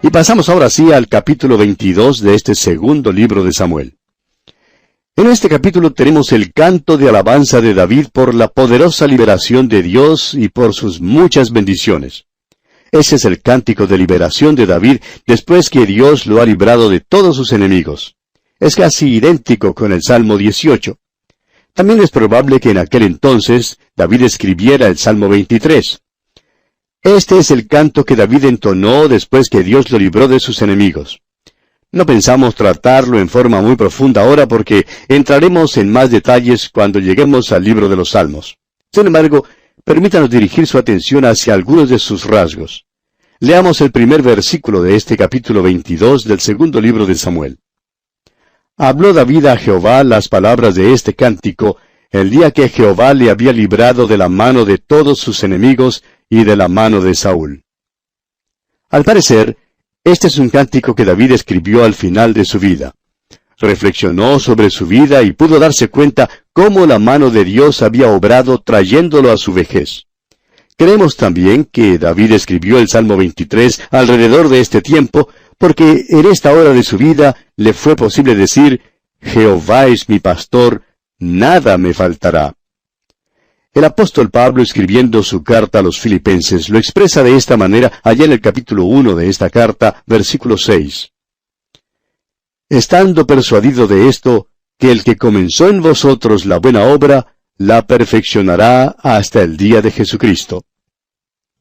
Y pasamos ahora sí al capítulo 22 de este segundo libro de Samuel. En este capítulo tenemos el canto de alabanza de David por la poderosa liberación de Dios y por sus muchas bendiciones. Ese es el cántico de liberación de David después que Dios lo ha librado de todos sus enemigos. Es casi idéntico con el Salmo 18. También es probable que en aquel entonces David escribiera el Salmo 23. Este es el canto que David entonó después que Dios lo libró de sus enemigos. No pensamos tratarlo en forma muy profunda ahora porque entraremos en más detalles cuando lleguemos al libro de los Salmos. Sin embargo, permítanos dirigir su atención hacia algunos de sus rasgos. Leamos el primer versículo de este capítulo 22 del segundo libro de Samuel. Habló David a Jehová las palabras de este cántico el día que Jehová le había librado de la mano de todos sus enemigos y de la mano de Saúl. Al parecer, este es un cántico que David escribió al final de su vida. Reflexionó sobre su vida y pudo darse cuenta cómo la mano de Dios había obrado trayéndolo a su vejez. Creemos también que David escribió el Salmo 23 alrededor de este tiempo, porque en esta hora de su vida le fue posible decir, Jehová es mi pastor, nada me faltará. El apóstol Pablo, escribiendo su carta a los Filipenses, lo expresa de esta manera allá en el capítulo 1 de esta carta, versículo 6. Estando persuadido de esto, que el que comenzó en vosotros la buena obra, la perfeccionará hasta el día de Jesucristo.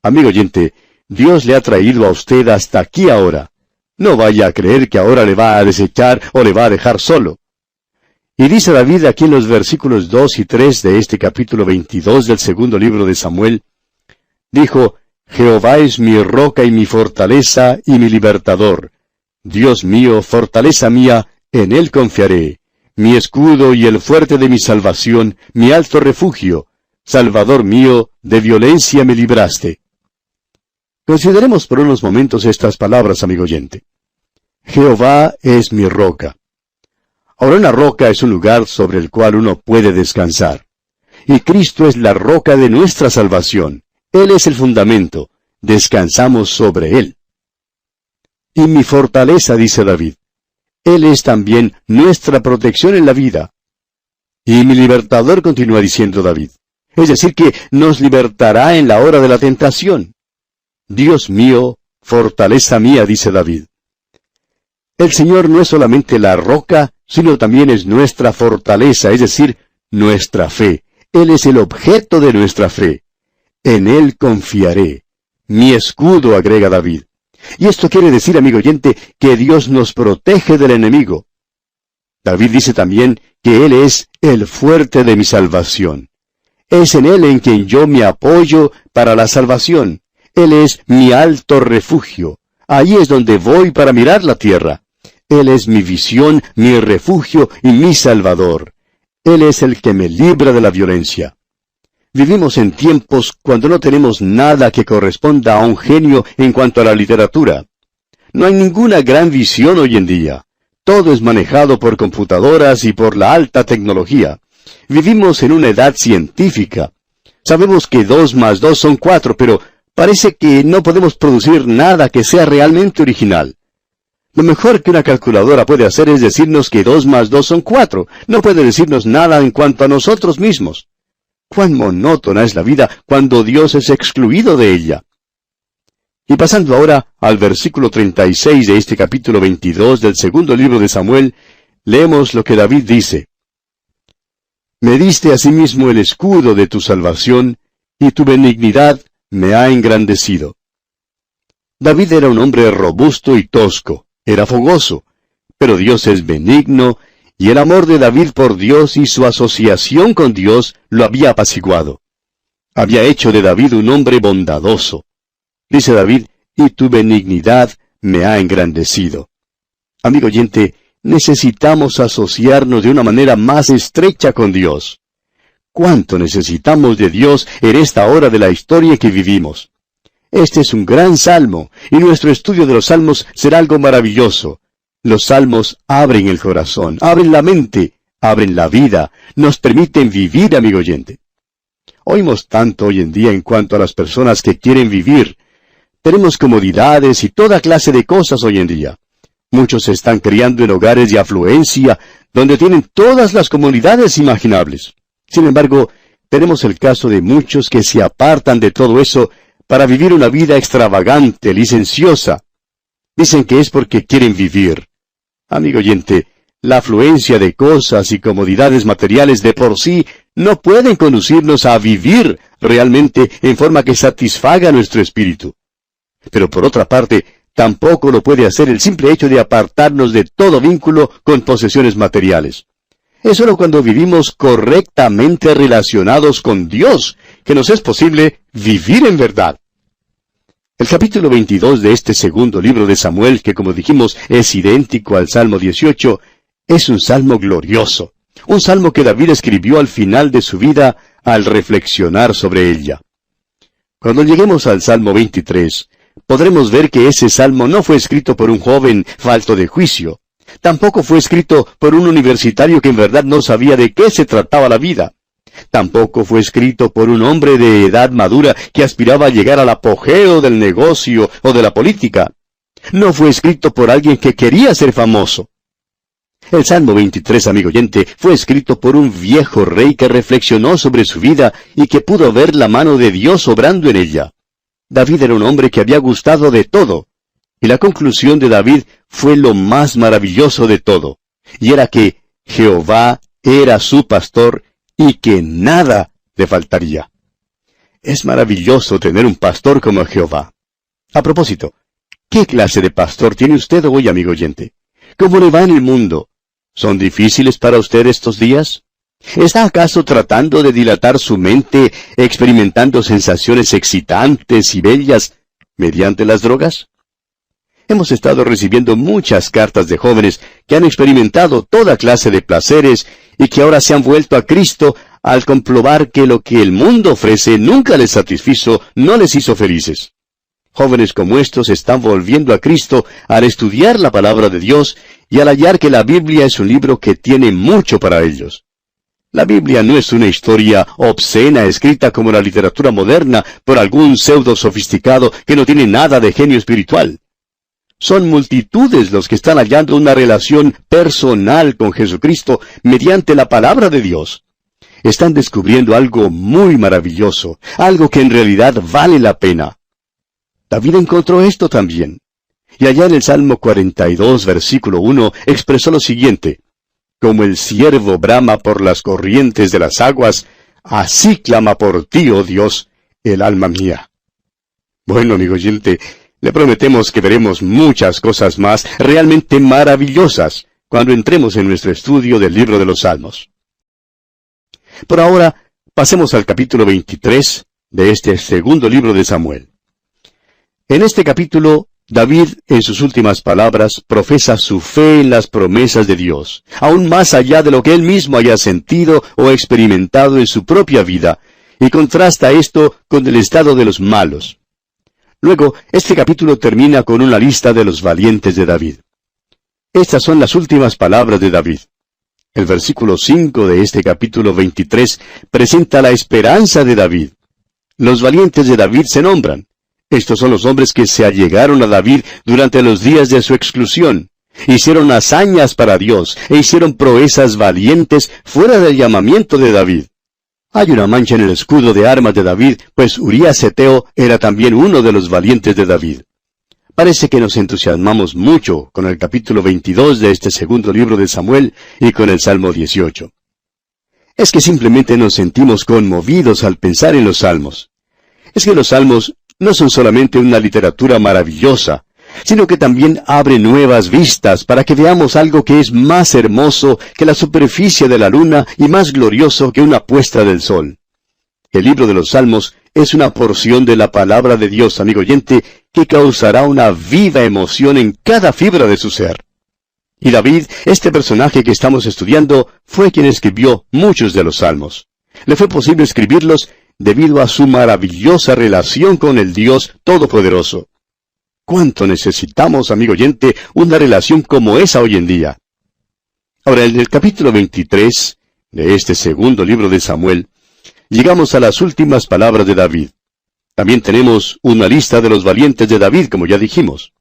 Amigo oyente, Dios le ha traído a usted hasta aquí ahora. No vaya a creer que ahora le va a desechar o le va a dejar solo. Y dice David aquí en los versículos 2 y 3 de este capítulo 22 del segundo libro de Samuel, dijo, Jehová es mi roca y mi fortaleza y mi libertador. Dios mío, fortaleza mía, en él confiaré. Mi escudo y el fuerte de mi salvación, mi alto refugio. Salvador mío, de violencia me libraste. Consideremos por unos momentos estas palabras, amigo oyente. Jehová es mi roca. Ahora una roca es un lugar sobre el cual uno puede descansar. Y Cristo es la roca de nuestra salvación. Él es el fundamento. Descansamos sobre Él. Y mi fortaleza, dice David. Él es también nuestra protección en la vida. Y mi libertador, continúa diciendo David. Es decir, que nos libertará en la hora de la tentación. Dios mío, fortaleza mía, dice David. El Señor no es solamente la roca, sino también es nuestra fortaleza, es decir, nuestra fe. Él es el objeto de nuestra fe. En Él confiaré. Mi escudo, agrega David. Y esto quiere decir, amigo oyente, que Dios nos protege del enemigo. David dice también que Él es el fuerte de mi salvación. Es en Él en quien yo me apoyo para la salvación. Él es mi alto refugio. Ahí es donde voy para mirar la tierra. Él es mi visión, mi refugio y mi salvador. Él es el que me libra de la violencia. Vivimos en tiempos cuando no tenemos nada que corresponda a un genio en cuanto a la literatura. No hay ninguna gran visión hoy en día. Todo es manejado por computadoras y por la alta tecnología. Vivimos en una edad científica. Sabemos que 2 más 2 son 4, pero parece que no podemos producir nada que sea realmente original. Lo mejor que una calculadora puede hacer es decirnos que 2 más 2 son 4. No puede decirnos nada en cuanto a nosotros mismos. Cuán monótona es la vida cuando Dios es excluido de ella. Y pasando ahora al versículo 36 de este capítulo 22 del segundo libro de Samuel, leemos lo que David dice. Me diste asimismo el escudo de tu salvación, y tu benignidad me ha engrandecido. David era un hombre robusto y tosco, era fogoso, pero Dios es benigno, y el amor de David por Dios y su asociación con Dios lo había apaciguado. Había hecho de David un hombre bondadoso. Dice David, y tu benignidad me ha engrandecido. Amigo oyente, necesitamos asociarnos de una manera más estrecha con Dios. ¿Cuánto necesitamos de Dios en esta hora de la historia que vivimos? Este es un gran salmo, y nuestro estudio de los salmos será algo maravilloso. Los salmos abren el corazón, abren la mente, abren la vida, nos permiten vivir, amigo oyente. Oímos tanto hoy en día en cuanto a las personas que quieren vivir, Tenemos comodidades y toda clase de cosas hoy en día. Muchos se están criando en hogares de afluencia, donde tienen todas las comodidades imaginables. Sin embargo, tenemos el caso de muchos que se apartan de todo eso para vivir una vida extravagante, licenciosa. Dicen que es porque quieren vivir. Amigo oyente, la afluencia de cosas y comodidades materiales de por sí no pueden conducirnos a vivir realmente en forma que satisfaga nuestro espíritu. Pero por otra parte, tampoco lo puede hacer el simple hecho de apartarnos de todo vínculo con posesiones materiales. Es solo cuando vivimos correctamente relacionados con Dios que nos es posible vivir en verdad. El capítulo 22 de este segundo libro de Samuel, que como dijimos es idéntico al Salmo 18, es un salmo glorioso, un salmo que David escribió al final de su vida al reflexionar sobre ella. Cuando lleguemos al Salmo 23, podremos ver que ese salmo no fue escrito por un joven falto de juicio. Tampoco fue escrito por un universitario que en verdad no sabía de qué se trataba la vida. Tampoco fue escrito por un hombre de edad madura que aspiraba a llegar al apogeo del negocio o de la política. No fue escrito por alguien que quería ser famoso. El Salmo 23, amigo oyente, fue escrito por un viejo rey que reflexionó sobre su vida y que pudo ver la mano de Dios obrando en ella. David era un hombre que había gustado de todo. Y la conclusión de David fue lo más maravilloso de todo, y era que Jehová era su pastor y que nada le faltaría. Es maravilloso tener un pastor como Jehová. A propósito, ¿qué clase de pastor tiene usted hoy, amigo oyente? ¿Cómo le va en el mundo? ¿Son difíciles para usted estos días? ¿Está acaso tratando de dilatar su mente, experimentando sensaciones excitantes y bellas mediante las drogas? Hemos estado recibiendo muchas cartas de jóvenes que han experimentado toda clase de placeres y que ahora se han vuelto a Cristo al comprobar que lo que el mundo ofrece nunca les satisfizo, no les hizo felices. Jóvenes como estos están volviendo a Cristo al estudiar la palabra de Dios y al hallar que la Biblia es un libro que tiene mucho para ellos. La Biblia no es una historia obscena escrita como la literatura moderna por algún pseudo sofisticado que no tiene nada de genio espiritual. Son multitudes los que están hallando una relación personal con Jesucristo mediante la palabra de Dios. Están descubriendo algo muy maravilloso, algo que en realidad vale la pena. David encontró esto también. Y allá en el Salmo 42, versículo 1, expresó lo siguiente: como el ciervo brama por las corrientes de las aguas, así clama por ti, oh Dios, el alma mía. Bueno, amigo oyente, le prometemos que veremos muchas cosas más realmente maravillosas cuando entremos en nuestro estudio del libro de los Salmos. Por ahora, pasemos al capítulo 23 de este segundo libro de Samuel. En este capítulo, David, en sus últimas palabras, profesa su fe en las promesas de Dios, aún más allá de lo que él mismo haya sentido o experimentado en su propia vida, y contrasta esto con el estado de los malos. Luego, este capítulo termina con una lista de los valientes de David. Estas son las últimas palabras de David. El versículo 5 de este capítulo 23 presenta la esperanza de David. Los valientes de David se nombran. Estos son los hombres que se allegaron a David durante los días de su exclusión. Hicieron hazañas para Dios e hicieron proezas valientes fuera del llamamiento de David. Hay una mancha en el escudo de armas de David, pues Urías Heteo era también uno de los valientes de David. Parece que nos entusiasmamos mucho con el capítulo 22 de este segundo libro de Samuel y con el Salmo 18. Es que simplemente nos sentimos conmovidos al pensar en los Salmos. Es que los Salmos no son solamente una literatura maravillosa, sino que también abre nuevas vistas para que veamos algo que es más hermoso que la superficie de la luna y más glorioso que una puesta del sol. El libro de los Salmos es una porción de la palabra de Dios, amigo oyente, que causará una viva emoción en cada fibra de su ser. Y David, este personaje que estamos estudiando, fue quien escribió muchos de los Salmos. Le fue posible escribirlos debido a su maravillosa relación con el Dios Todopoderoso. ¿Cuánto necesitamos, amigo oyente, una relación como esa hoy en día? Ahora, en el capítulo 23 de este segundo libro de Samuel, llegamos a las últimas palabras de David. También tenemos una lista de los valientes de David, como ya dijimos.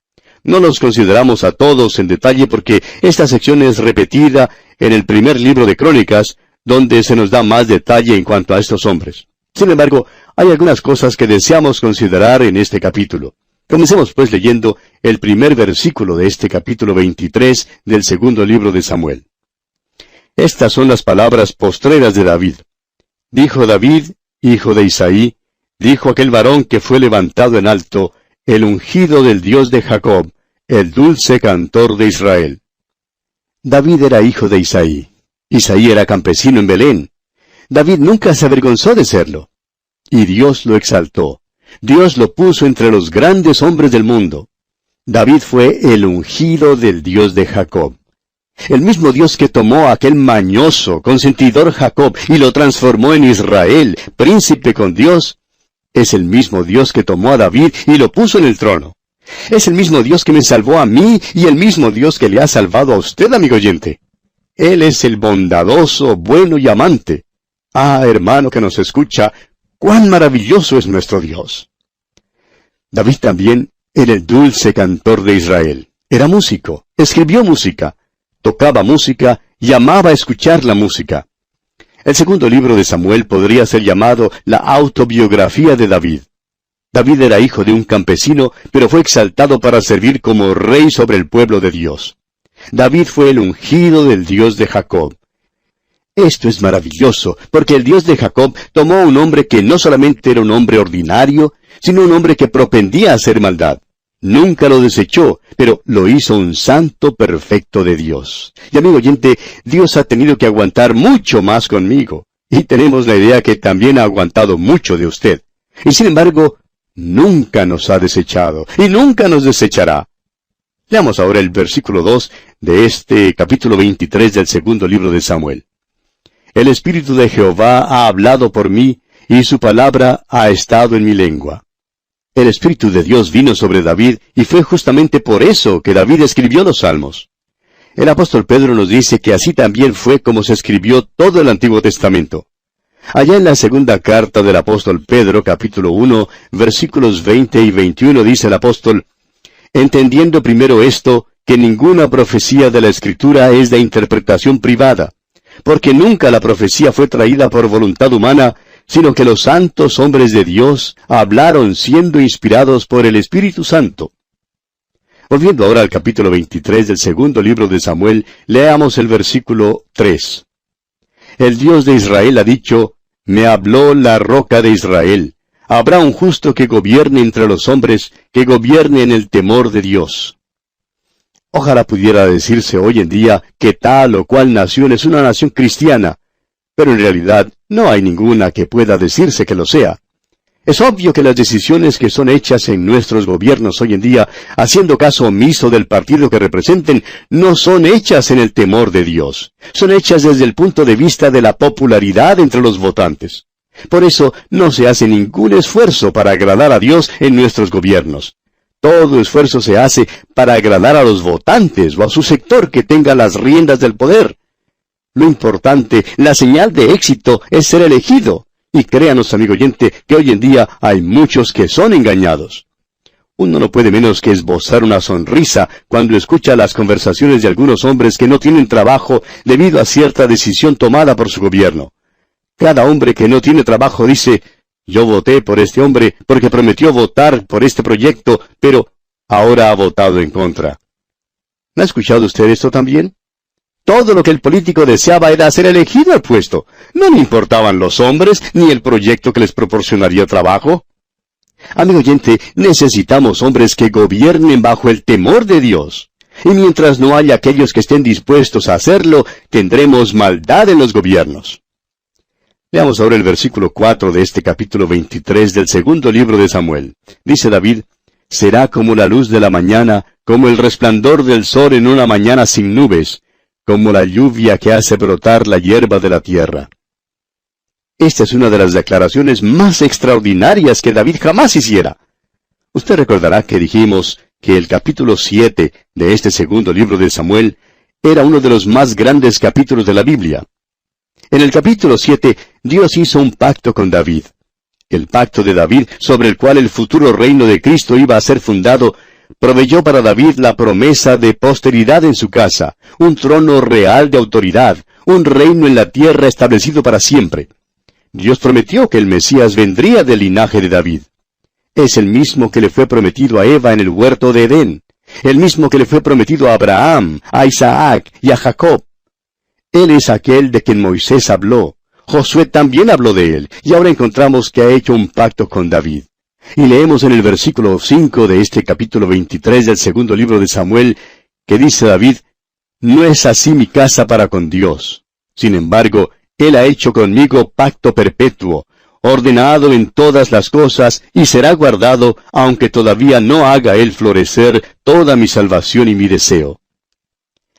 No los consideramos a todos en detalle porque esta sección es repetida en el primer libro de Crónicas, donde se nos da más detalle en cuanto a estos hombres. Sin embargo, hay algunas cosas que deseamos considerar en este capítulo. Comencemos pues leyendo el primer versículo de este capítulo 23 del segundo libro de Samuel. Estas son las palabras postreras de David. Dijo David, hijo de Isaí, dijo aquel varón que fue levantado en alto, el ungido del Dios de Jacob, el dulce cantor de Israel. David era hijo de Isaí. Isaí era campesino en Belén. David nunca se avergonzó de serlo. Y Dios lo exaltó. Dios lo puso entre los grandes hombres del mundo. David fue el ungido del Dios de Jacob. El mismo Dios que tomó a aquel mañoso, consentidor Jacob y lo transformó en Israel, príncipe con Dios, es el mismo Dios que tomó a David y lo puso en el trono. Es el mismo Dios que me salvó a mí y el mismo Dios que le ha salvado a usted, amigo oyente. Él es el bondadoso, bueno y amante. Ah, hermano que nos escucha, ¡cuán maravilloso es nuestro Dios! David también era el dulce cantor de Israel. Era músico, escribió música, tocaba música y amaba escuchar la música. El segundo libro de Samuel podría ser llamado la autobiografía de David. David era hijo de un campesino, pero fue exaltado para servir como rey sobre el pueblo de Dios. David fue el ungido del Dios de Jacob. Esto es maravilloso, porque el Dios de Jacob tomó a un hombre que no solamente era un hombre ordinario, sino un hombre que propendía a hacer maldad. Nunca lo desechó, pero lo hizo un santo perfecto de Dios. Y amigo oyente, Dios ha tenido que aguantar mucho más conmigo. Y tenemos la idea que también ha aguantado mucho de usted. Y sin embargo, nunca nos ha desechado, y nunca nos desechará. Leamos ahora el versículo 2 de este capítulo 23 del segundo libro de Samuel. El Espíritu de Jehová ha hablado por mí, y su palabra ha estado en mi lengua. El Espíritu de Dios vino sobre David, y fue justamente por eso que David escribió los Salmos. El apóstol Pedro nos dice que así también fue como se escribió todo el Antiguo Testamento. Allá en la segunda carta del apóstol Pedro, capítulo 1, versículos 20 y 21, dice el apóstol, entendiendo primero esto, que ninguna profecía de la Escritura es de interpretación privada, porque nunca la profecía fue traída por voluntad humana, sino que los santos hombres de Dios hablaron siendo inspirados por el Espíritu Santo. Volviendo ahora al capítulo 23 del segundo libro de Samuel, leamos el versículo 3. El Dios de Israel ha dicho, me habló la roca de Israel. Habrá un justo que gobierne entre los hombres, que gobierne en el temor de Dios. Ojalá pudiera decirse hoy en día que tal o cual nación es una nación cristiana, pero en realidad no hay ninguna que pueda decirse que lo sea. Es obvio que las decisiones que son hechas en nuestros gobiernos hoy en día, haciendo caso omiso del partido que representen, no son hechas en el temor de Dios. Son hechas desde el punto de vista de la popularidad entre los votantes. Por eso no se hace ningún esfuerzo para agradar a Dios en nuestros gobiernos. Todo esfuerzo se hace para agradar a los votantes o a su sector que tenga las riendas del poder. Lo importante, la señal de éxito, es ser elegido. Y créanos, amigo oyente, que hoy en día hay muchos que son engañados. Uno no puede menos que esbozar una sonrisa cuando escucha las conversaciones de algunos hombres que no tienen trabajo debido a cierta decisión tomada por su gobierno. Cada hombre que no tiene trabajo dice, yo voté por este hombre porque prometió votar por este proyecto, pero ahora ha votado en contra. ¿No ha escuchado usted esto también? Todo lo que el político deseaba era ser elegido al puesto. No le importaban los hombres ni el proyecto que les proporcionaría trabajo. Amigo oyente, necesitamos hombres que gobiernen bajo el temor de Dios. Y mientras no haya aquellos que estén dispuestos a hacerlo, tendremos maldad en los gobiernos. Veamos ahora el versículo 4 de este capítulo 23 del segundo libro de Samuel. Dice David, será como la luz de la mañana, como el resplandor del sol en una mañana sin nubes, como la lluvia que hace brotar la hierba de la tierra. Esta es una de las declaraciones más extraordinarias que David jamás hiciera. Usted recordará que dijimos que el capítulo 7 de este segundo libro de Samuel era uno de los más grandes capítulos de la Biblia. En el capítulo 7, Dios hizo un pacto con David. el pacto de David, sobre el cual el futuro reino de Cristo iba a ser fundado, proveyó para David la promesa de posteridad en su casa, un trono real de autoridad, un reino en la tierra establecido para siempre. Dios prometió que el Mesías vendría del linaje de David. Es el mismo que le fue prometido a Eva en el huerto de Edén, el mismo que le fue prometido a Abraham, a Isaac y a Jacob. Él es aquel de quien Moisés habló. Josué también habló de él, y ahora encontramos que ha hecho un pacto con David. Y leemos en el versículo 5 de este capítulo 23 del segundo libro de Samuel, que dice David, «No es así mi casa para con Dios. Sin embargo, Él ha hecho conmigo pacto perpetuo, ordenado en todas las cosas, y será guardado, aunque todavía no haga Él florecer toda mi salvación y mi deseo».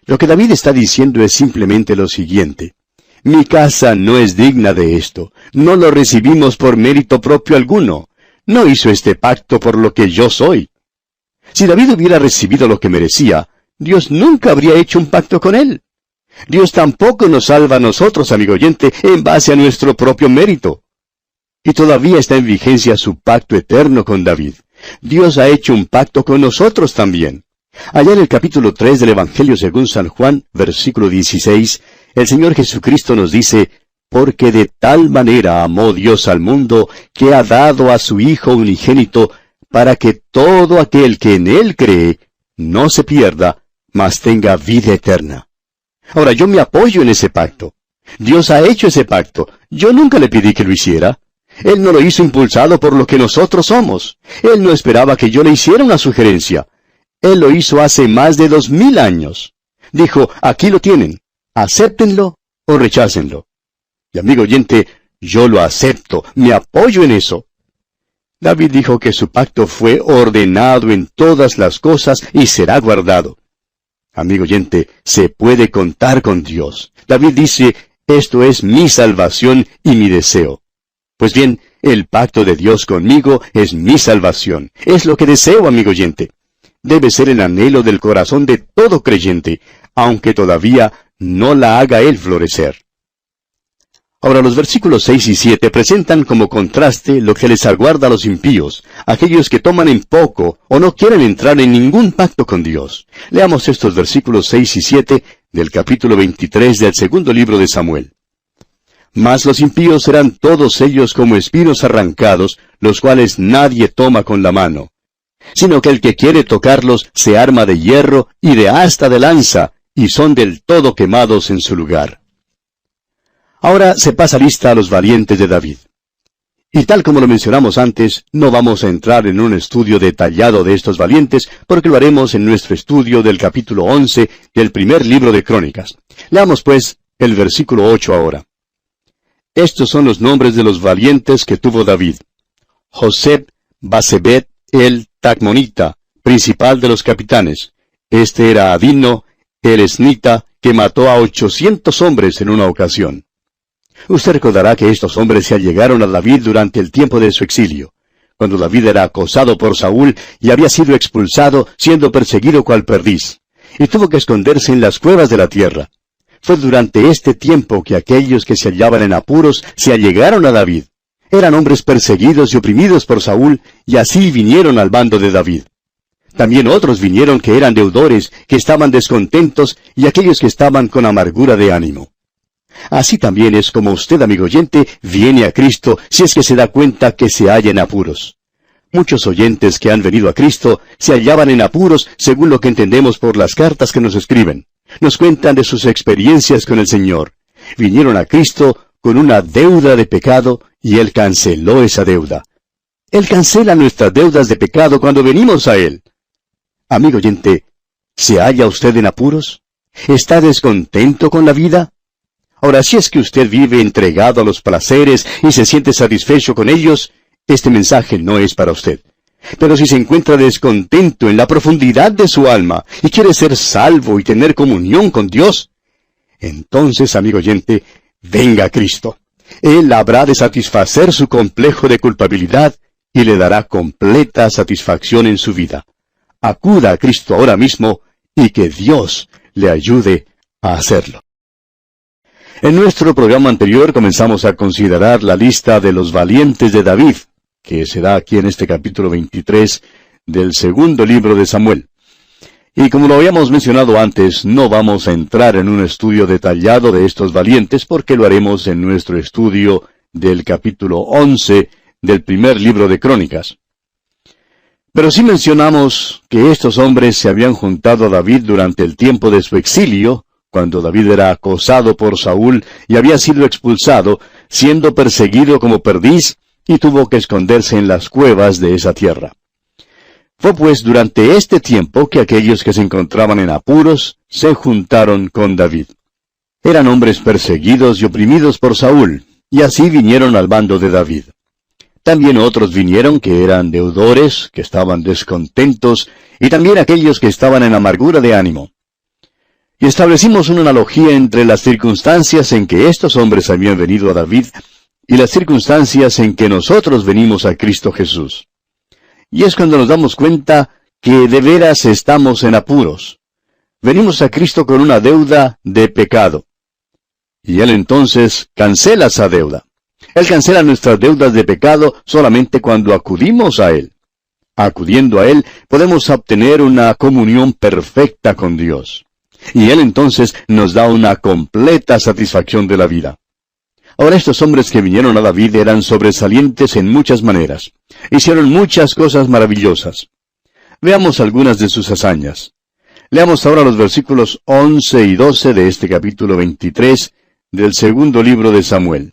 Lo que David está diciendo es simplemente lo siguiente. Mi casa no es digna de esto. No lo recibimos por mérito propio alguno. No hizo este pacto por lo que yo soy. Si David hubiera recibido lo que merecía, Dios nunca habría hecho un pacto con él. Dios tampoco nos salva a nosotros, amigo oyente, en base a nuestro propio mérito. Y todavía está en vigencia su pacto eterno con David. Dios ha hecho un pacto con nosotros también. Allá en el capítulo 3 del Evangelio según San Juan, versículo 16, el Señor Jesucristo nos dice, «Porque de tal manera amó Dios al mundo, que ha dado a su Hijo unigénito, para que todo aquel que en Él cree, no se pierda, mas tenga vida eterna». Ahora, yo me apoyo en ese pacto. Dios ha hecho ese pacto. Yo nunca le pedí que lo hiciera. Él no lo hizo impulsado por lo que nosotros somos. Él no esperaba que yo le hiciera una sugerencia. Él lo hizo hace más de 2000 años. Dijo, aquí lo tienen. Acéptenlo o rechácenlo. Y amigo oyente, yo lo acepto, me apoyo en eso. David dijo que su pacto fue ordenado en todas las cosas y será guardado. Amigo oyente, se puede contar con Dios. David dice, esto es mi salvación y mi deseo. Pues bien, el pacto de Dios conmigo es mi salvación. Es lo que deseo, amigo oyente. Debe ser el anhelo del corazón de todo creyente, aunque todavía no la haga Él florecer. Ahora los versículos 6 y 7 presentan como contraste lo que les aguarda a los impíos, aquellos que toman en poco o no quieren entrar en ningún pacto con Dios. Leamos estos versículos 6 y 7 del capítulo 23 del segundo libro de Samuel. Mas los impíos serán todos ellos como espinos arrancados, los cuales nadie toma con la mano. Sino que el que quiere tocarlos se arma de hierro y de asta de lanza, y son del todo quemados en su lugar. Ahora se pasa lista a los valientes de David. Y tal como lo mencionamos antes, no vamos a entrar en un estudio detallado de estos valientes, porque lo haremos en nuestro estudio del capítulo 11 del primer libro de Crónicas. Leamos pues el versículo 8 ahora. Estos son los nombres de los valientes que tuvo David. Joseb, Basebet, el Tacmonita, principal de los capitanes. Este era Adino, el esnita, que mató a 800 hombres en una ocasión. Usted recordará que estos hombres se allegaron a David durante el tiempo de su exilio, cuando David era acosado por Saúl y había sido expulsado, siendo perseguido cual perdiz, y tuvo que esconderse en las cuevas de la tierra. Fue durante este tiempo que aquellos que se hallaban en apuros se allegaron a David. Eran hombres perseguidos y oprimidos por Saúl, y así vinieron al bando de David. También otros vinieron que eran deudores, que estaban descontentos, y aquellos que estaban con amargura de ánimo. Así también es como usted, amigo oyente, viene a Cristo si es que se da cuenta que se halla en apuros. Muchos oyentes que han venido a Cristo se hallaban en apuros según lo que entendemos por las cartas que nos escriben. Nos cuentan de sus experiencias con el Señor. Vinieron a Cristo con una deuda de pecado y Él canceló esa deuda. Él cancela nuestras deudas de pecado cuando venimos a Él. Amigo oyente, ¿se halla usted en apuros? ¿Está descontento con la vida? Ahora, si es que usted vive entregado a los placeres y se siente satisfecho con ellos, este mensaje no es para usted. Pero si se encuentra descontento en la profundidad de su alma y quiere ser salvo y tener comunión con Dios, entonces, amigo oyente, venga a Cristo. Él habrá de satisfacer su complejo de culpabilidad y le dará completa satisfacción en su vida. Acuda a Cristo ahora mismo y que Dios le ayude a hacerlo. En nuestro programa anterior comenzamos a considerar la lista de los valientes de David, que se da aquí en este capítulo 23 del segundo libro de Samuel. Y como lo habíamos mencionado antes, no vamos a entrar en un estudio detallado de estos valientes porque lo haremos en nuestro estudio del capítulo 11 del primer libro de Crónicas. Pero sí mencionamos que estos hombres se habían juntado a David durante el tiempo de su exilio, cuando David era acosado por Saúl y había sido expulsado, siendo perseguido como perdiz, y tuvo que esconderse en las cuevas de esa tierra. Fue pues durante este tiempo que aquellos que se encontraban en apuros se juntaron con David. Eran hombres perseguidos y oprimidos por Saúl, y así vinieron al bando de David. También otros vinieron que eran deudores, que estaban descontentos, y también aquellos que estaban en amargura de ánimo. Y establecimos una analogía entre las circunstancias en que estos hombres habían venido a David y las circunstancias en que nosotros venimos a Cristo Jesús. Y es cuando nos damos cuenta que de veras estamos en apuros. Venimos a Cristo con una deuda de pecado. Y Él entonces cancela esa deuda. Él cancela nuestras deudas de pecado solamente cuando acudimos a Él. Acudiendo a Él, podemos obtener una comunión perfecta con Dios. Y Él entonces nos da una completa satisfacción de la vida. Ahora estos hombres que vinieron a David eran sobresalientes en muchas maneras. Hicieron muchas cosas maravillosas. Veamos algunas de sus hazañas. Leamos ahora los versículos 11 y 12 de este capítulo 23 del segundo libro de Samuel.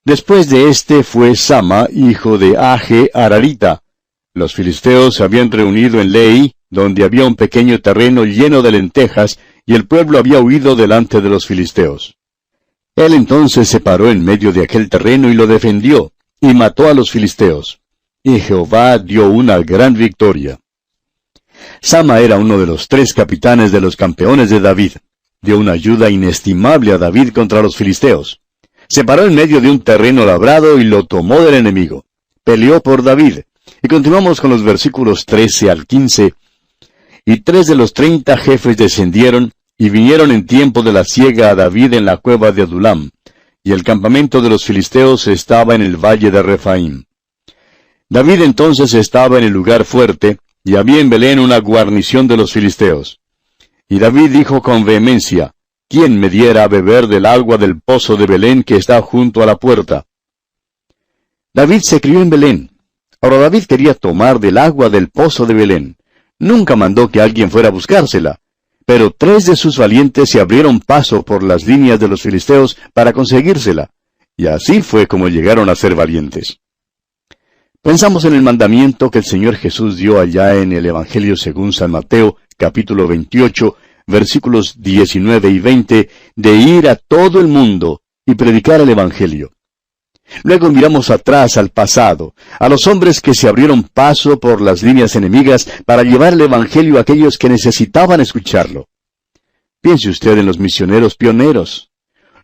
Después de este fue Sama, hijo de Age Ararita. Los filisteos se habían reunido en Lei, donde había un pequeño terreno lleno de lentejas, y el pueblo había huido delante de los filisteos. Él entonces se paró en medio de aquel terreno y lo defendió, y mató a los filisteos. Y Jehová dio una gran victoria. Sama era uno de los 3 capitanes de los campeones de David. Dio una ayuda inestimable a David contra los filisteos. Se paró en medio de un terreno labrado y lo tomó del enemigo. Peleó por David. Y continuamos con los versículos 13 al 15. Y 3 de los 30 jefes descendieron, y vinieron en tiempo de la siega a David en la cueva de Adulam, y el campamento de los filisteos estaba en el valle de Refaim. David entonces estaba en el lugar fuerte, y había en Belén una guarnición de los filisteos. Y David dijo con vehemencia, ¿quién me diera a beber del agua del pozo de Belén que está junto a la puerta? David se crió en Belén. Ahora David quería tomar del agua del pozo de Belén. Nunca mandó que alguien fuera a buscársela. Pero 3 de sus valientes se abrieron paso por las líneas de los filisteos para conseguírsela, y así fue como llegaron a ser valientes. Pensamos en el mandamiento que el Señor Jesús dio allá en el Evangelio según San Mateo, capítulo 28, versículos 19 y 20, de ir a todo el mundo y predicar el Evangelio. Luego miramos atrás al pasado, a los hombres que se abrieron paso por las líneas enemigas para llevar el Evangelio a aquellos que necesitaban escucharlo. Piense usted en los misioneros pioneros.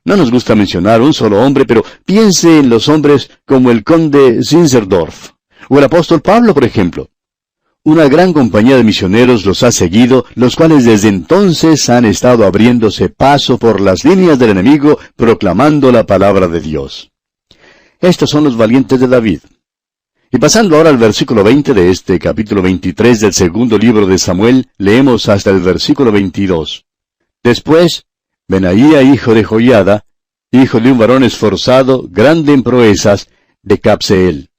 No nos gusta mencionar un solo hombre, pero piense en los hombres como el conde Zinzendorf, o el apóstol Pablo, por ejemplo. Una gran compañía de misioneros los ha seguido, los cuales desde entonces han estado abriéndose paso por las líneas del enemigo, proclamando la palabra de Dios. Estos son los valientes de David. Y pasando ahora al versículo 20 de este capítulo 23 del segundo libro de Samuel, leemos hasta el versículo 22. Después, Benaía, hijo de Joiada, hijo de un varón esforzado, grande en proezas, de Cabseel.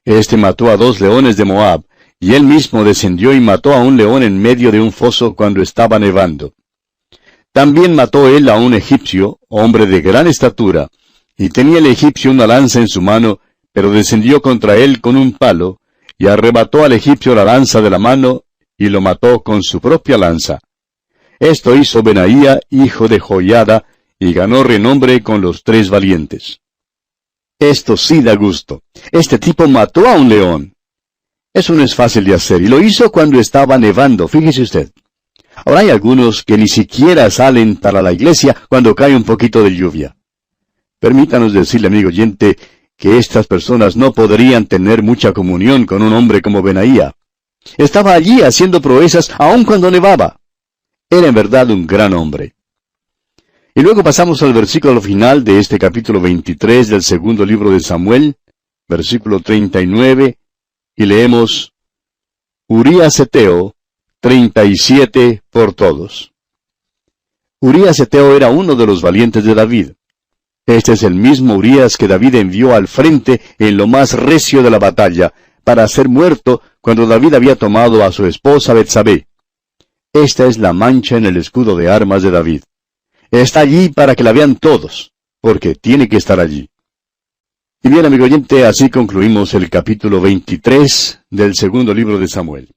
Este mató a 2 leones de Moab, y él mismo descendió y mató a un león en medio de un foso cuando estaba nevando. También mató él a un egipcio, hombre de gran estatura, y tenía el egipcio una lanza en su mano, pero descendió contra él con un palo, y arrebató al egipcio la lanza de la mano, y lo mató con su propia lanza. Esto hizo Benaía, hijo de Joiada, y ganó renombre con los 3 valientes. Esto sí da gusto. Este tipo mató a un león. Eso no es fácil de hacer, y lo hizo cuando estaba nevando, fíjese usted. Ahora hay algunos que ni siquiera salen para la iglesia cuando cae un poquito de lluvia. Permítanos decirle, amigo oyente, que estas personas no podrían tener mucha comunión con un hombre como Benaía. Estaba allí haciendo proezas aun cuando nevaba. Era en verdad un gran hombre. Y luego pasamos al versículo final de este capítulo 23 del segundo libro de Samuel, versículo 39, y leemos, Urías Eteo, 37 por todos. Urías Eteo era uno de los valientes de David. Este es el mismo Urías que David envió al frente en lo más recio de la batalla, para ser muerto cuando David había tomado a su esposa Betsabé. Esta es la mancha en el escudo de armas de David. Está allí para que la vean todos, porque tiene que estar allí. Y bien, amigo oyente, así concluimos el capítulo 23 del segundo libro de Samuel.